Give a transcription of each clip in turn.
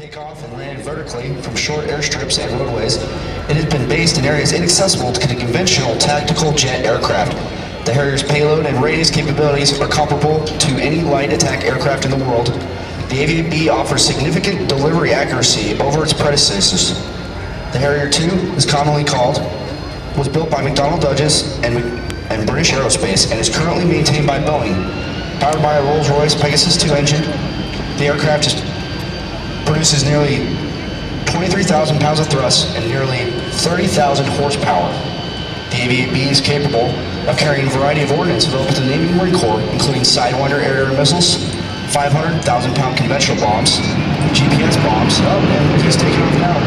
take off and land vertically from short airstrips and roadways. It has been based in areas inaccessible to conventional tactical jet aircraft. The Harrier's payload and radius capabilities are comparable to any light attack aircraft in the world. The AV8B offers significant delivery accuracy over its predecessors. The Harrier II is commonly called, was built by McDonnell Douglas and British Aerospace and is currently maintained by Boeing. Powered by a Rolls-Royce Pegasus 2 engine, the aircraft produces nearly 23,000 pounds of thrust and nearly 30,000 horsepower. The AV8B is capable of carrying a variety of ordnance available to the Navy and Marine Corps, including Sidewinder air missiles, 500,000-pound conventional bombs, GPS bombs, and he's taking off now.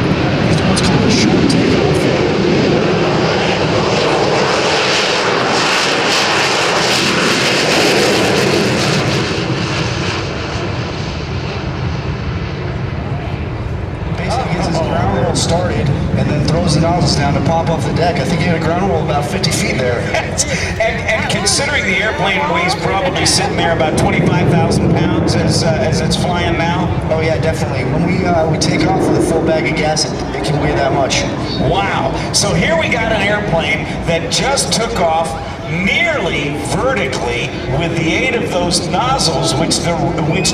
He's doing what's called a short takeoff. Started and then throws the nozzles down to pop off the deck. I think he had a ground roll about 50 feet there. and considering the airplane weighs probably sitting there about 25,000 pounds as it's flying now? Oh yeah, definitely. When we take off with a full bag of gas, it can weigh that much. Wow. So here we got an airplane that just took off nearly vertically with the aid of those nozzles which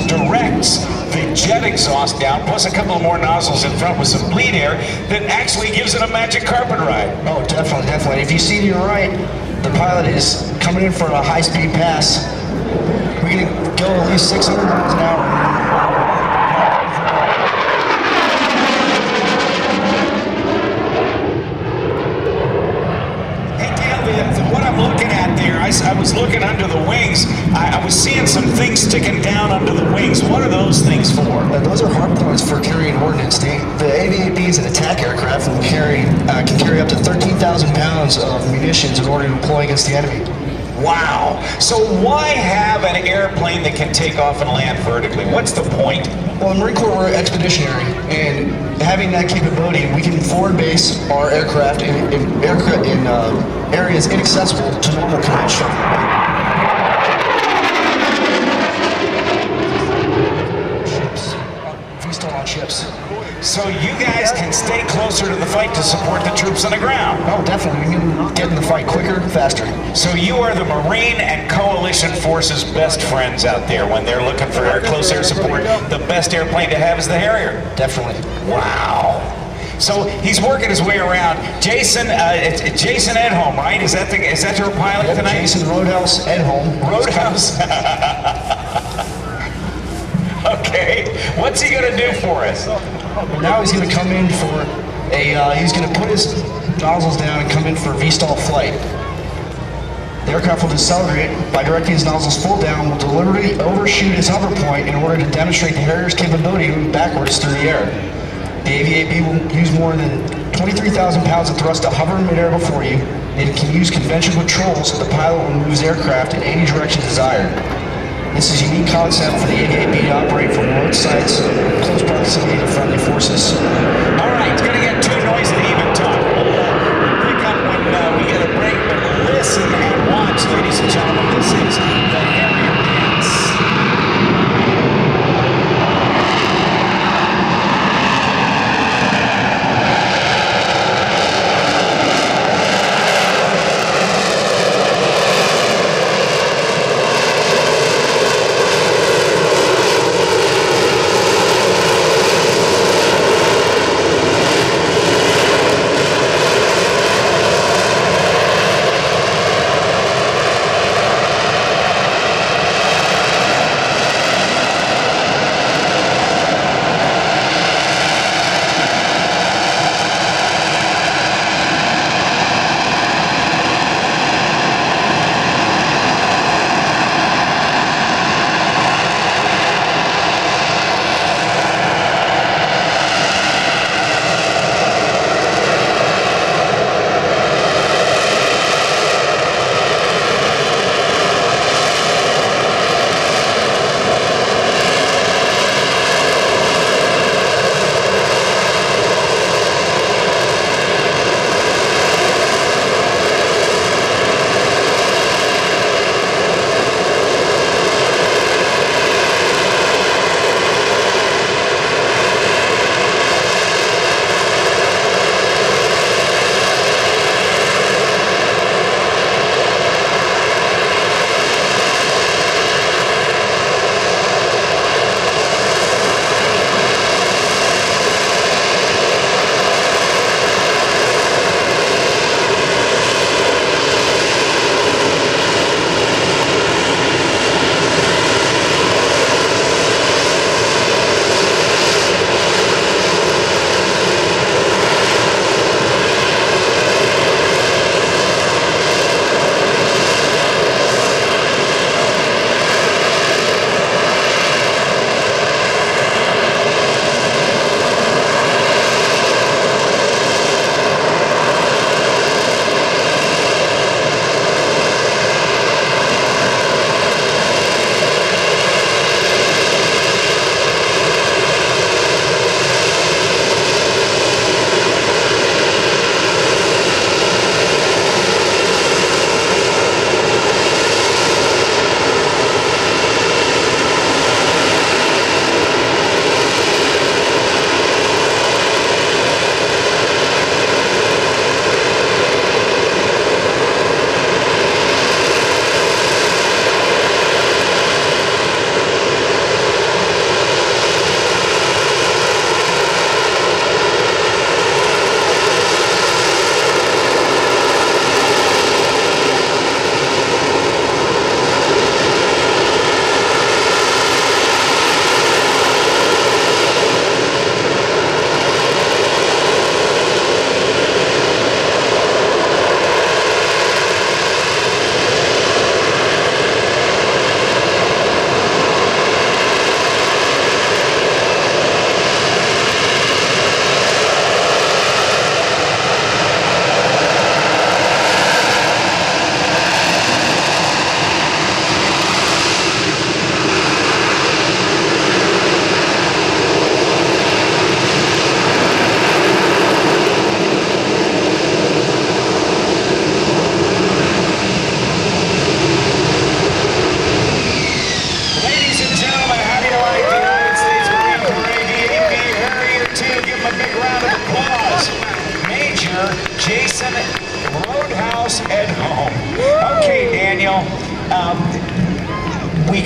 directs the jet exhaust down, plus a couple of more nozzles in front with some bleed air that actually gives it a magic carpet ride. Oh, definitely, definitely. If you see to your right, the pilot is coming in for a high-speed pass. We're going to go at least 600 miles an hour. I was looking under the wings. I was seeing some things sticking down under the wings. What are those things for? Those are hard points for carrying ordnance. The AV8B is an attack aircraft and can carry up to 13,000 pounds of munitions in order to deploy against the enemy. Wow. So why have an airplane that can take off and land vertically? What's the point? Well, in Marine Corps, we're expeditionary, and having that capability, we can forward base our aircraft in areas inaccessible to normal conventional. Ships. So you guys can stay closer to the fight to support the troops on the ground. Oh, definitely. We can get in the fight quicker, faster. So you are the Marine and Coalition Forces' best friends out there when they're looking for close air support. The best airplane to have is the Harrier. Definitely. Wow. So he's working his way around. Jason, it's Jason Edholm, right? Is that your pilot tonight? Jason Roadhouse Edholm. Roadhouse. Okay, what's he gonna do for us? Now he's gonna come in for he's gonna put his nozzles down and come in for V-stall flight. The aircraft will decelerate by directing his nozzles full down, will deliberately overshoot his hover point in order to demonstrate the Harrier's capability to move backwards through the air. The AV8B will use more than 23,000 pounds of thrust to hover in midair before you. It can use conventional controls so the pilot will move his aircraft in any direction desired. This is a unique concept for the AV8B to operate from road sites, close proximity to friendly forces. All right, it's going to get too noisy to even talk. We'll pick up when we get a break, but listen and watch, ladies and gentlemen. This is the Harrier dance.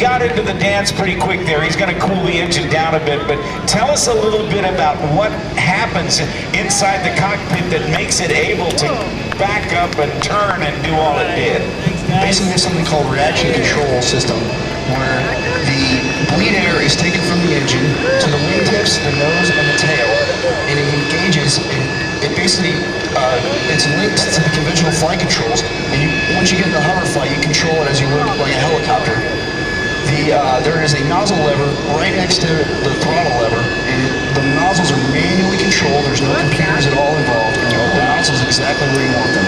got into the dance pretty quick there. He's going to cool the engine down a bit, but tell us a little bit about what happens inside the cockpit that makes it able to back up and turn and do all it did. Basically, there's something called reaction control system, where the bleed air is taken from the engine to the wingtips, the nose, and the tail, and it engages, and it basically, it's linked to the conventional flight controls, and once you get in the hover flight, you control it as you would like a helicopter. There is a nozzle lever right next to the throttle lever, and the nozzles are manually controlled. There's no computers at all involved, and you put the nozzles exactly where you want them.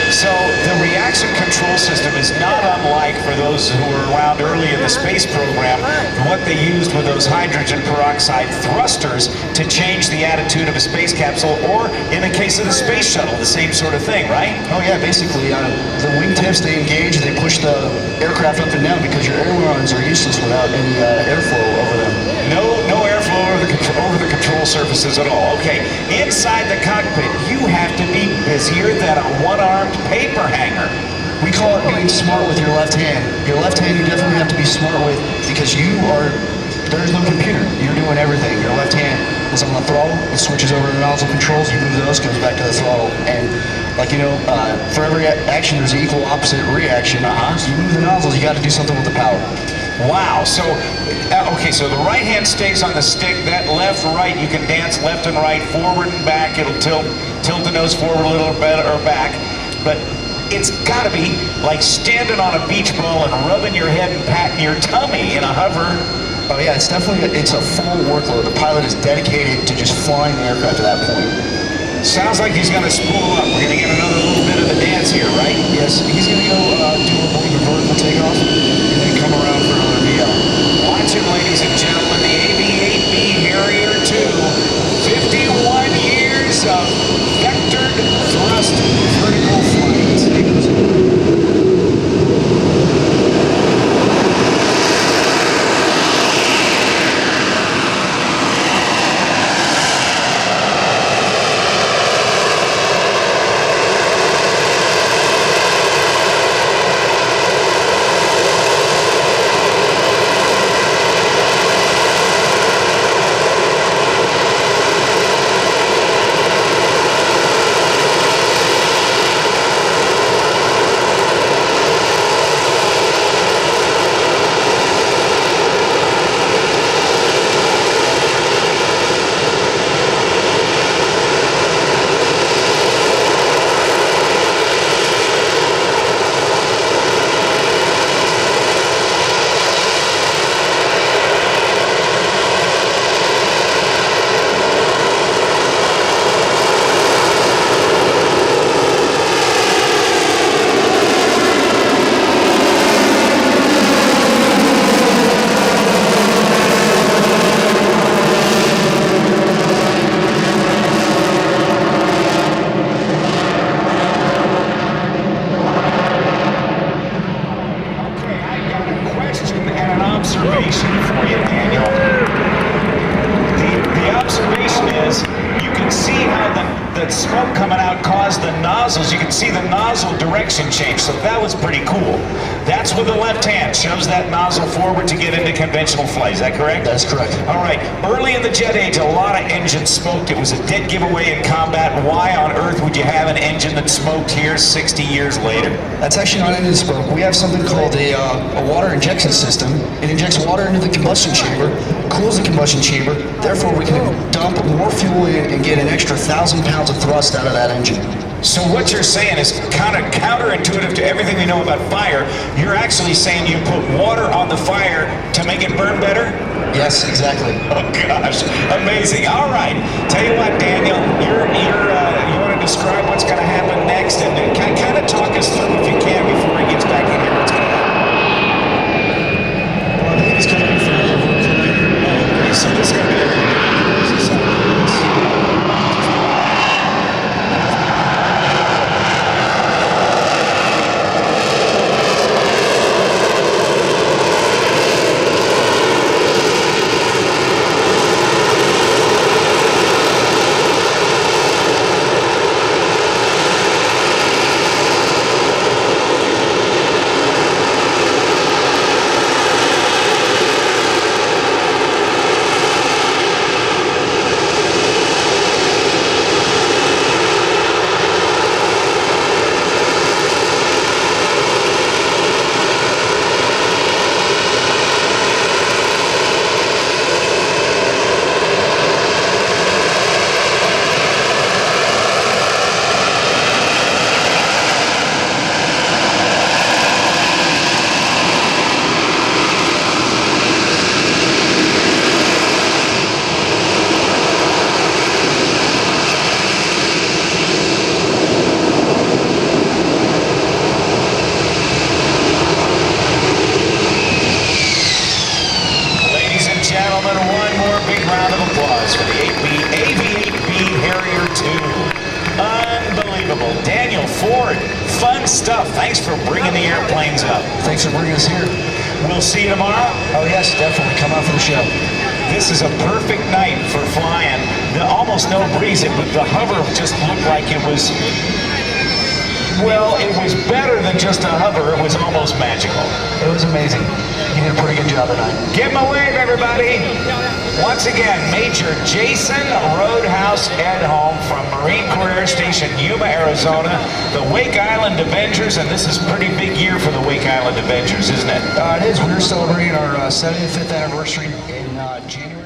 So the reaction control system is not unlike, for those who were around early in the space program, what they used with those hydrogen peroxide thrusters to change the attitude of a space capsule, or in the case of the space shuttle, the same sort of thing, right? Oh yeah, basically, the wingtips, they engage, they push the aircraft up and down because your ailerons are useless without any airflow over them. No airflow over the control surfaces at all. Okay, inside the cockpit, you have to be busier than a one-armed paper hanger. We call it being smart with your left hand. Your left hand you definitely have to be smart with because there's no computer. You're doing everything. Your left hand is on the throttle, it switches over to nozzle controls, you move those, goes back to the throttle. And like, for every action there's an equal opposite reaction. So you move the nozzles, you got to do something with the power. Wow, so, okay, so the right hand stays on the stick, that left, right, you can dance left and right, forward and back, it'll tilt the nose forward a little bit or back, but it's gotta be like standing on a beach ball and rubbing your head and patting your tummy in a hover. Oh yeah, it's a full workload. The pilot is dedicated to just flying the aircraft to that point. Sounds like he's gonna spool up. We're gonna get another little bit of the dance here, right? Yes, he's gonna go do a vertical takeoff and then come around for another VL. Watch it, ladies and gentlemen, the AV8B Harrier 2. 51 years of vectored thrust vertical flight. Observation for you, Daniel. The observation is you can see how the smoke coming out caused the nozzles. You can see the nozzle direction change, so that was pretty cool. That's with the left hand, shoves that nozzle forward to get into conventional flight. Is that correct? That's correct. All right. Early in the jet age, a lot of engines smoked. It was a dead giveaway in combat. Why on earth would you have an engine that smoked here 60 years later? That's actually not engine smoke. We have something called a water injection system. It injects water into the combustion chamber, cools the combustion chamber, therefore we can dump more fuel in and get an extra 1,000 pounds of thrust out of that engine. So what you're saying is kind of counterintuitive to everything we know about fire. You're actually saying you put water on the fire to make it burn better? Yes, exactly. Oh gosh, amazing. All right, tell you what, Daniel, you want to describe what's going to happen next, and then kind of talk us through, if you can, before he gets back in here, what's going to happen. Well, I believe he's coming in for another vertical. Okay, so this is going to be a applause for the AV8B Harrier 2. Unbelievable. Daniel Ford, fun stuff. Thanks for bringing the airplanes up. Thanks for bringing us here. We'll see you tomorrow. Oh yes, definitely. Come out for the show. This is a perfect night for flying. Almost no breeze, but the hover just looked like it was, well, it was better than just a hover. It was almost magical. It was amazing. You did a pretty good job tonight. Give him a wave, everybody. Once again, Major Jason Roadhouse Edholm from Marine Corps Air Station, Yuma, Arizona, the Wake Island Avengers, and this is a pretty big year for the Wake Island Avengers, isn't it? It is. We're celebrating our 75th anniversary in January.